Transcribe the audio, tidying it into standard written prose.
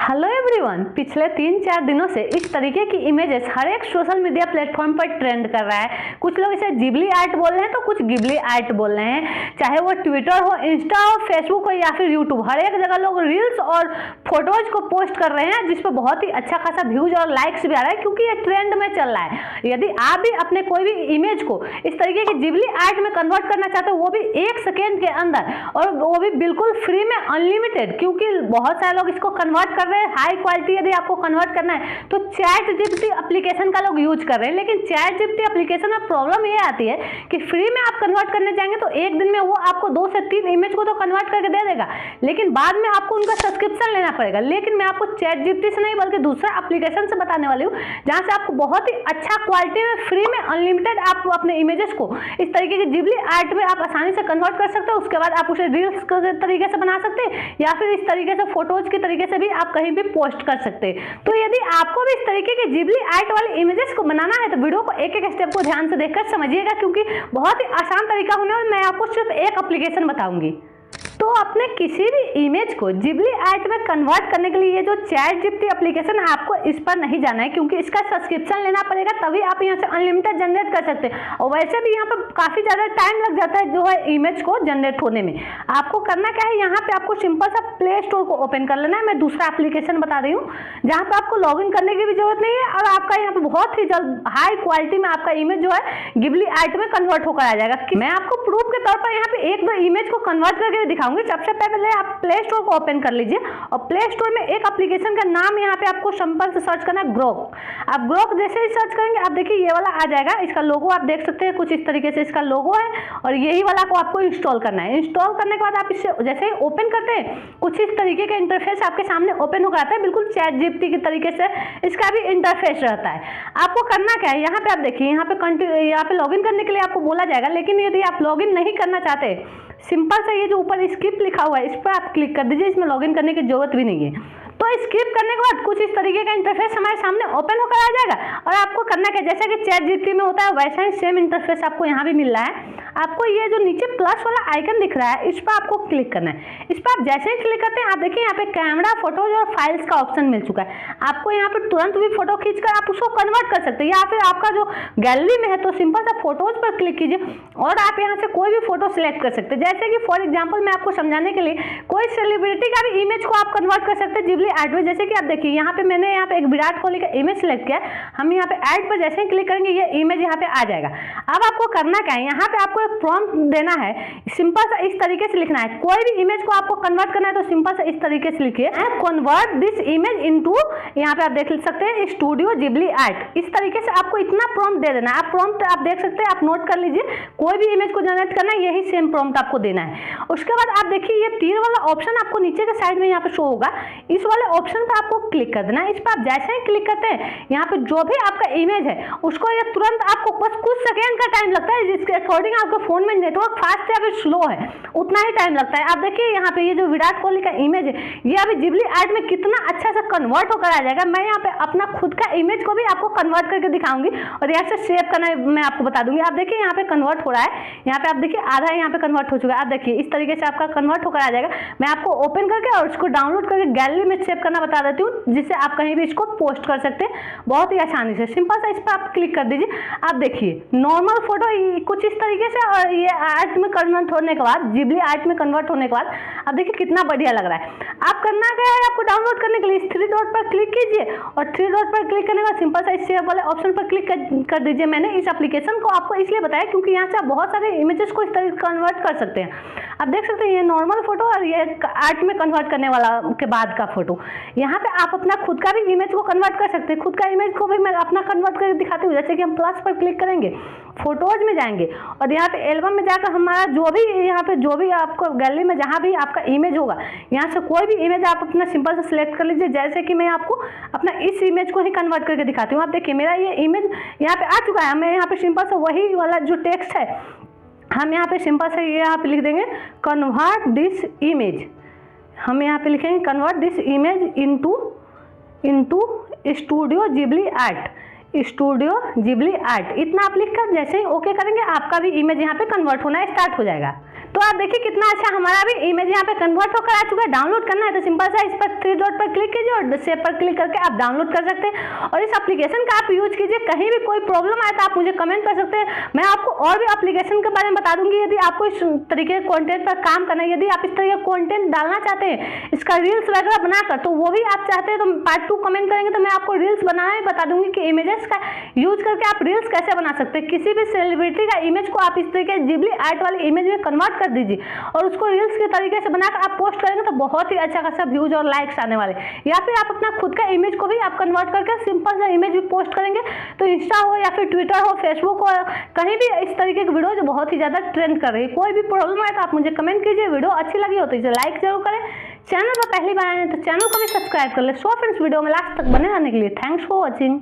Hello everyone, पिछले 3-4 दिनों से इस तरीके की इमेजेस हर एक सोशल मीडिया प्लेटफॉर्म पर ट्रेंड कर रहा है। कुछ लोग इसे जिबली आर्ट बोल रहे हैं तो कुछ गिबली आर्ट बोल रहे हैं। चाहे वो ट्विटर हो, इंस्टा हो, फेसबुक हो या फिर यूट्यूब, हर एक जगह लोग रील्स और फोटोज को पोस्ट कर रहे हैं जिस पर बहुत ही अच्छा खासा व्यूज और लाइक्स भी आ रहा है क्योंकि ये ट्रेंड में चल रहा है। यदि आप भी अपने कोई भी इमेज को इस तरीके की जिबली आर्ट में कन्वर्ट करना चाहते हो, वो भी 1 सेकेंड के अंदर, और वो भी बिल्कुल फ्री में, अनलिमिटेड, क्योंकि बहुत सारे लोग इसको कन्वर्ट कर रहे हैं। हाई क्वालिटी यदि आपको कन्वर्ट करना है तो चैट जीपीटी एप्लीकेशन का लोग यूज कर रहे हैं, लेकिन चैट जीपीटी एप्लीकेशन में प्रॉब्लम ये आती है कि फ्री में आप कन्वर्ट करने जाएंगे तो एक दिन में वो आपको 2 से 3 इमेज को तो कन्वर्ट करके दे देगा, लेकिन बाद में आपको उनका सब्सक्रिप्शन लेना पड़ेगा। लेकिन मैं आपको चैट जीपीटी से नहीं बल्कि दूसरा एप्लीकेशन से बताने वाली हूँ जहां से आपको बहुत ही अच्छा क्वालिटी में, फ्री में, अनलिमिटेड आप अपने इमेजेस को इस तरीके की जिबली आर्ट में आप आसानी से कन्वर्ट कर सकते हो। उसके बाद आप उसे रील्स के तरीके से बना सकते हैं या फिर इस तरीके से फोटोज के तरीके से भी आप कहीं भी पोस्ट कर सकते हैं। तो यदि आपको भी इस तरीके के जिबली आर्ट वाले इमेजेस को बनाना है तो वीडियो को एक एक स्टेप को ध्यान से देखकर समझिएगा क्योंकि बहुत ही आसान तरीका होने वाला। मैं आपको सिर्फ एक एप्लीकेशन बताऊंगी। तो अपने किसी भी इमेज को जिबली आर्ट में कन्वर्ट करने के लिए ये जो चैट जीपीटी एप्लीकेशन है, आपको इस पर नहीं जाना है क्योंकि इसका सब्सक्रिप्शन लेना पड़ेगा, तभी आप यहाँ से अनलिमिटेड जनरेट कर सकते हैं। और वैसे भी यहाँ पर काफी ज्यादा टाइम लग जाता है जो है इमेज को जनरेट होने में। आपको करना क्या है, यहाँ पे आपको सिंपल सा प्ले स्टोर को ओपन कर लेना है। मैं दूसरा एप्लीकेशन बता रही हूँ जहाँ पे आपको लॉग इन करने की भी जरूरत नहीं है और आपका यहाँ पे बहुत ही जल्द हाई क्वालिटी में आपका इमेज जो है जिबली आर्ट में कन्वर्ट होकर आ जाएगा। मैं आपको प्रूफ के तौर पर यहाँ पे 1-2 इमेज को कन्वर्ट करके दिखाऊंगी। सबसे पहले आप प्ले स्टोर को ओपन कर लीजिए और प्ले स्टोर में एक एप्लीकेशन का नाम यहाँ पे आपको सिंपल से सर्च करना है, ग्रोक। आप ग्रोक जैसे ही सर्च करेंगे आप देखिए ये वाला आ जाएगा। इसका लोगो आप देख सकते हैं, कुछ इस तरीके से इसका लोगो है और यही वाला को आपको इंस्टॉल करना है। इंस्टॉल करने के बाद आप इसे जैसे ही ओपन करते हैं कुछ इस तरीके का इंटरफेस आपके सामने ओपन होकर आता है, बिल्कुल चैट जीपीटी के तरीके से इसका भी इंटरफेस रहता है। आपको करना क्या है, यहाँ पे आप देखिए यहाँ पे लॉगिन करने के लिए आपको बोला जाएगा, लेकिन यदि आप लॉगिन नहीं करना चाहते, सिंपल से ये जो ऊपर स्किप लिखा हुआ है इस पर आप क्लिक कर दीजिए। इसमें लॉगिन करने की जरूरत भी नहीं है। तो स्किप करने के बाद कुछ इस तरीके का इंटरफेस हमारे सामने ओपन होकर आ जाएगा और आपको करना क्या, जैसा कि चैट जीपीटी में होता है वैसा ही सेम इंटरफेस आपको यहाँ भी मिल रहा है। आपको ये जो नीचे प्लस वाला आइकन दिख रहा है इस पर आपको क्लिक करना है। इस पर आप जैसे ही क्लिक करते हैं आप देखिए यहाँ पे कैमरा, फोटोज और फाइल्स का ऑप्शन मिल चुका है। आपको यहाँ पे तुरंत भी फोटो खींचकर आप उसको कन्वर्ट कर सकते हैं या फिर आपका जो गैलरी में है तो सिंपल सा फोटोज पर क्लिक कीजिए और आप यहाँ से कोई भी फोटो सिलेक्ट कर सकते हैं। जैसे कि फॉर एग्जाम्पल मैं आपको समझाने के लिए कोई सेलिब्रिटी का भी इमेज को आप कन्वर्ट कर सकते हैं जिबली आर्ट में। जैसे कि आप देखिए यहाँ पे मैंने यहाँ पे एक विराट कोहली का इमेज सिलेक्ट किया। हम यहाँ पे ऐड पर जैसे ही क्लिक करेंगे ये इमेज यहाँ पे आ जाएगा। अब आपको करना क्या है, यहाँ पे आपको एक प्रॉम्प्ट देना है, सिंपल सा इस तरीके से लिखना है। कोई भी इमेज को आपको कन्वर्ट करना है तो सिंपल सा इस तरीके से लिखिए, कन्वर्ट दिस इमेज इनटू, यहाँ पे आप देख सकते हैं स्टूडियो जिबली आर्ट। इस तरीके से आपको इतना प्रॉम्प्ट दे देना है। आप प्रॉम्प्ट आप देख सकते हैं, आप नोट कर लीजिए। कोई भी इमेज को जनरेट करना है यही सेम प्रॉम्प्ट आपको देना है। उसके बाद आप देखिए ये तीर वाला ऑप्शन आपको नीचे के साइड में यहाँ पे शो होगा, इस वाले ऑप्शन पर आपको क्लिक कर देना है। इस पर आप जैसे ही क्लिक करते हैं यहाँ पे जो भी आपका इमेज है उसको ये तुरंत आपको बस कुछ सेकेंड का टाइम लगता है, जिसके अकॉर्डिंग आपके फोन में नेटवर्क फास्ट या फिर स्लो है उतना ही टाइम लगता है। आप देखिए यहाँ पे ये जो विराट कोहली का इमेज है ये अभी जिबली आर्ट में कितना अच्छा से कन्वर्ट होकर आ जाएगा। मैं यहाँ पे अपना खुद का इमेज को भी आपको कन्वर्ट करके दिखाऊंगी और यहाँ से सेव करना मैं आपको बता दूंगी। आप देखिए यहाँ पे कन्वर्ट हो रहा है, यहाँ पे आप देखिए आधा यहाँ पे कन्वर्ट हो चुका है। आप देखिए इस तरीके से आपका कन्वर्ट होकर आ जाएगा। मैं आपको ओपन करके और उसको डाउनलोड करके गैलरी में सेव करना बता देती हूँ जिससे आप कहीं भी इसको पोस्ट कर सकते हैं बहुत ही आसानी से। सिंपल सा इस पर आप क्लिक कर दीजिए। आप देखिए नॉर्मल फोटो कुछ इस तरीके से और ये आर्ट में कन्वर्ट होने के बाद, जिबली आर्ट में कन्वर्ट होने के बाद आप देखिए कितना बढ़िया लग रहा है। आप करना क्या है, आपको डाउनलोड करने के लिए इस 3 डॉट पर क्लिक कीजिए और 3 डॉट पर क्लिक करने के बाद सिंपल सा इस सेव वाले ऑप्शन पर क्लिक कर दीजिए। मैंने इस एप्लीकेशन को आपको इसलिए बताया क्योंकि यहाँ से आप बहुत सारे इमेजेस को इस तरीके से कन्वर्ट कर सकते हैं। आप देख सकते हैं ये नॉर्मल फोटो और ये आर्ट में कन्वर्ट करने वाला के बाद का फोटो। यहाँ पे आप अपना खुद का भी इमेज को कन्वर्ट कर सकते हैं। खुद का इमेज को भी मैं अपना कन्वर्ट करके दिखाती हूँ। जैसे कि हम प्लस पर क्लिक करेंगे, फोटोज में जाएंगे और यहाँ पे एल्बम में जाकर हमारा जो भी आपको गैलरी में जहाँ भी आपका इमेज होगा यहाँ से कोई भी इमेज आप अपना सिंपल से सिलेक्ट कर लीजिए। जैसे कि मैं आपको अपना इस इमेज को ही कन्वर्ट करके दिखाती हूँ। आप देखिए मेरा ये इमेज यहाँ पे आ चुका है। मैं यहाँ पे सिंपल से वही वाला जो टेक्स्ट है हम यहाँ पे सिंपल से ये यहाँ पे लिख देंगे कन्वर्ट दिस इमेज। हम यहाँ पे लिखेंगे convert this image into studio Ghibli art, studio Ghibli art. इतना आप लिखकर जैसे ही ओके करेंगे आपका भी इमेज यहाँ पे कन्वर्ट होना स्टार्ट हो जाएगा। तो आप देखिए कितना अच्छा हमारा भी इमेज यहाँ पे कन्वर्ट होकर आ चुका है। डाउनलोड करना है तो सिंपल सा इस पर 3 डॉट पर क्लिक कीजिए और सेव पर क्लिक करके आप डाउनलोड कर सकते हैं और इस एप्लीकेशन का आप यूज कीजिए। कहीं भी कोई प्रॉब्लम आए तो आप मुझे कमेंट कर सकते हैं, मैं आपको और भी एप्लीकेशन के बारे में बता दूंगी। यदि आपको इस तरीके के कंटेंट पर काम करना है, यदि आप इस तरह का कंटेंट डालना चाहते हैं, इसका रील्स वगैरह बनाकर, तो वो भी आप चाहते हैं तो पार्ट 2 कमेंट करेंगे तो मैं आपको रील्स बनाना ही बता दूंगी कि इमेजेस का यूज करके आप रील्स कैसे बना सकते हैं। किसी भी सेलिब्रिटी का इमेज को आप इस तरीके जिबली आर्ट वाली इमेज में कन्वर्ट कर दीजिए और उसको रील्स के तरीके से बनाकर आप पोस्ट करेंगे तो बहुत ही अच्छा खासा व्यूज और लाइक्स आने वाले। या फिर आप अपना खुद का इमेज को भी आप कन्वर्ट करके सिंपल सा इमेज भी पोस्ट करेंगे तो इंस्टा हो या फिर ट्विटर हो, फेसबुक हो, कहीं भी इस तरीके की वीडियो जो बहुत ही ज्यादा ट्रेंड कर रही है। कोई भी प्रॉब्लम आए तो आप मुझे कमेंट कीजिए। वीडियो अच्छी लगी हो तो इसे लाइक जरूर करें। चैनल पर पहली बार आए हैं तो चैनल को भी सब्सक्राइब कर ले। सो फ्रेंड्स, वीडियो में लास्ट तक बने रहने के लिए थैंक्स फॉर वॉचिंग।